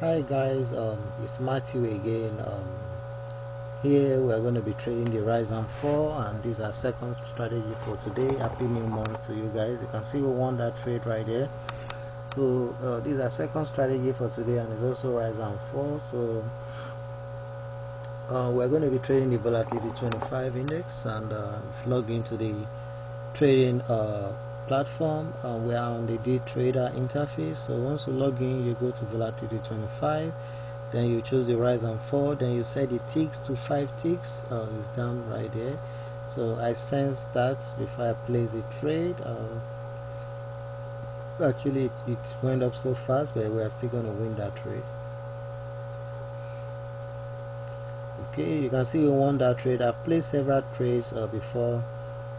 Hi guys, it's Matthew again. Here we're going to be trading the rise and fall, and this is our second strategy for today. Happy new month to you guys. You can see we won that trade right there. So this is our second strategy for today, and it's also rise and fall. So we're going to be trading the Volatility 25 index, and log into the trading platform. We are on the dTrader interface. So once you log in, you go to Volatility 25, then you choose the rise and fall, then you set the ticks to 5 ticks. It's down right there. So I sense that before I place the trade. Actually it went up so fast, but we are still going to win that trade. Okay, you can see we won that trade. I've placed several trades before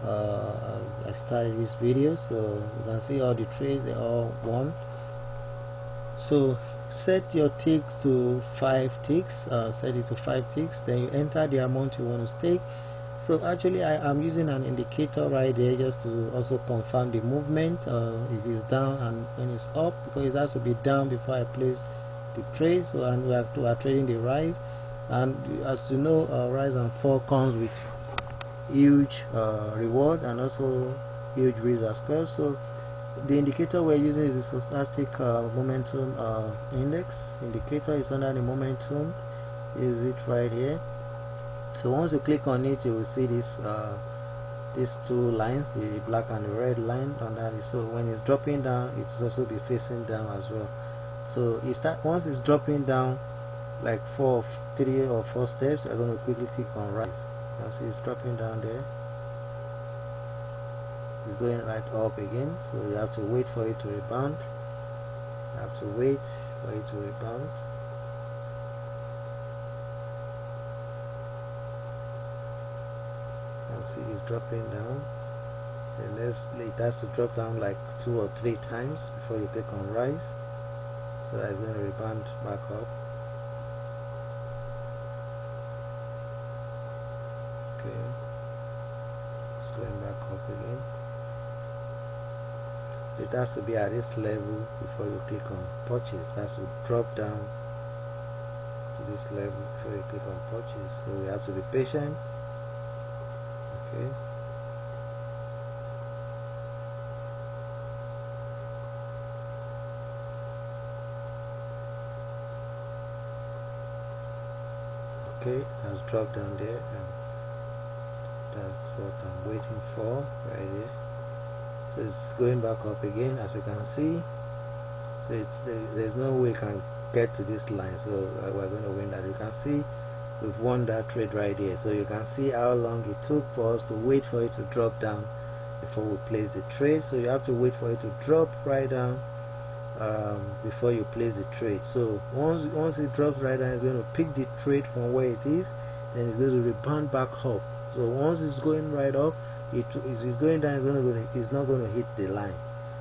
I started this video, so you can see all the trades, they all won. So set your ticks to 5 ticks, set it to 5 ticks, then you enter the amount you want to stake. So actually I am using an indicator right there just to also confirm the movement, if it's down and when it's up, because it has to be down before I place the trade. So, and we are trading the rise, and as you know, rise and fall comes with huge reward and also huge risk as well. So the indicator we're using is the stochastic momentum index indicator. Is under the momentum, is it right here. So once you click on it, you will see this these two lines, the black and the red line under it. So when it's dropping down, it will also be facing down as well. So once it's dropping down like 3 or 4 steps, you're going to quickly click on rise. You can see it's dropping down there, it's going right up again. So you have to wait for it to rebound. You have to wait for it to rebound. You can see it's dropping down, and it has to drop down like 2 or 3 times before you click on rise. So that it's going to rebound back up. Okay, it's going back up again. It has to be at this level before you click on purchase. It has to drop down to this level before you click on purchase. So you have to be patient. Okay. Okay, has dropped down there, and that's what I'm waiting for right here. So it's going back up again, as you can see. So there's no way we can get to this line, so we're going to win that. You can see we've won that trade right here. So you can see how long it took for us to wait for it to drop down before we place the trade. So you have to wait for it to drop right down before you place the trade. So once it drops right down, it's going to pick the trade from where it is, then it's going to rebound back up. So once it's going right up, if it's going down, it's not going to hit the line.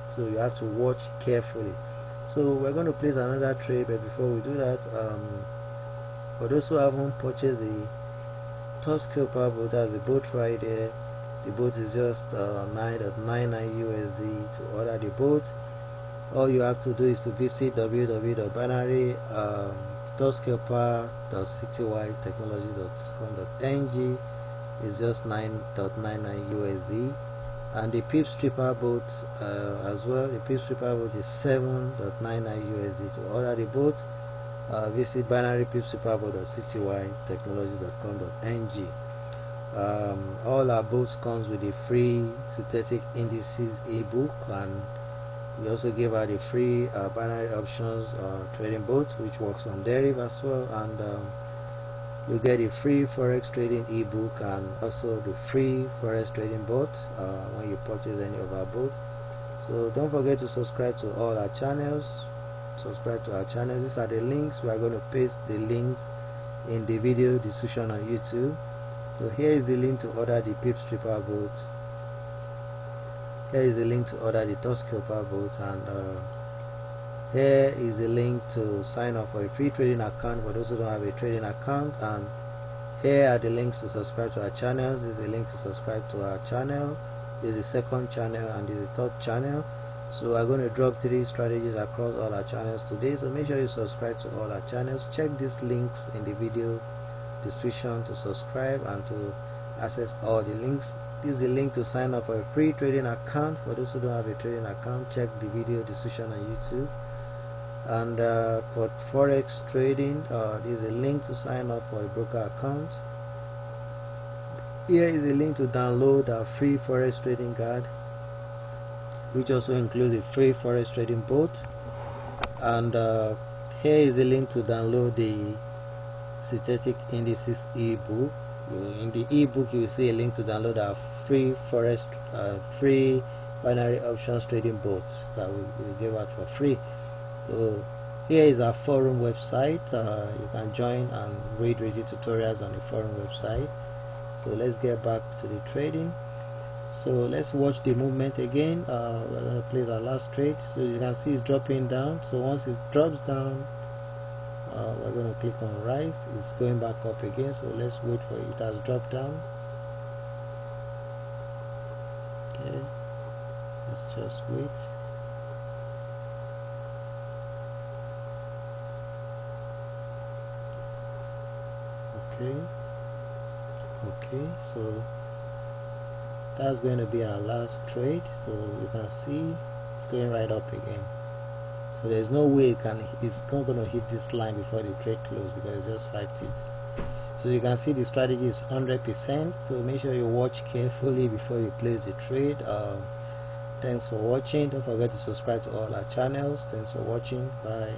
So you have to watch carefully. So we're going to place another trade, but before we do that, for those who haven't purchased the TOUCHSCALPER boat, that's the boat right there. The boat is just $9.99 USD. To order the boat, all you have to do is to visit www.binary.touchscalper.citytechnologies.com.ng. It's just $9.99 USD. And the PIPSREAPER boat as well. The PIPSREAPER boat is $7.99 USD. To order the boat, visit binary.pipsreaper.citytechnologies.com.ng. All our boats comes with a free synthetic indices ebook, and we also give out a free binary options trading boat, which works on deriv as well, and you get a free forex trading ebook and also the free forex trading bot when you purchase any of our boats. So don't forget to subscribe to all our channels. Subscribe to our channels. These are the links. We are going to paste the links in the video description on YouTube. So here is the link to order the PIPSREAPER boat. Here is the link to order the TOUCHSCALPER boat, and here is the link to sign up for a free trading account for those who don't have a trading account, and here are the links to subscribe to our channels. This is a link to subscribe to our channel. This is the second channel, and this is the third channel. So I'm going to drop 3 strategies across all our channels today, so make sure you subscribe to all our channels. Check these links in the video description to subscribe and to access all the links. This is the link to sign up for a free trading account. For those who don't have a trading account, check the video description on YouTube. And for Forex trading, this is a link to sign up for a broker account. Here is a link to download our free Forex trading guide, which also includes a free Forex trading bot. And here is the link to download the synthetic indices ebook. In the ebook, you will see a link to download our free Forex free binary options trading bots that we give out for free. So here is our forum website. You can join and read easy tutorials on the forum website. So let's get back to the trading. So let's watch the movement again. We're going to place our last trade. So you can see it's dropping down. So once it drops down, we're going to click on rise. It's going back up again, so let's wait for it. It has dropped down. Okay, let's just wait. Okay, so that's going to be our last trade. So you can see it's going right up again. So there's no way it's not going to hit this line before the trade closes, because it's just 5 ticks. So you can see the strategy is 100%. So make sure you watch carefully before you place the trade. Thanks for watching. Don't forget to subscribe to all our channels. Thanks for watching. Bye.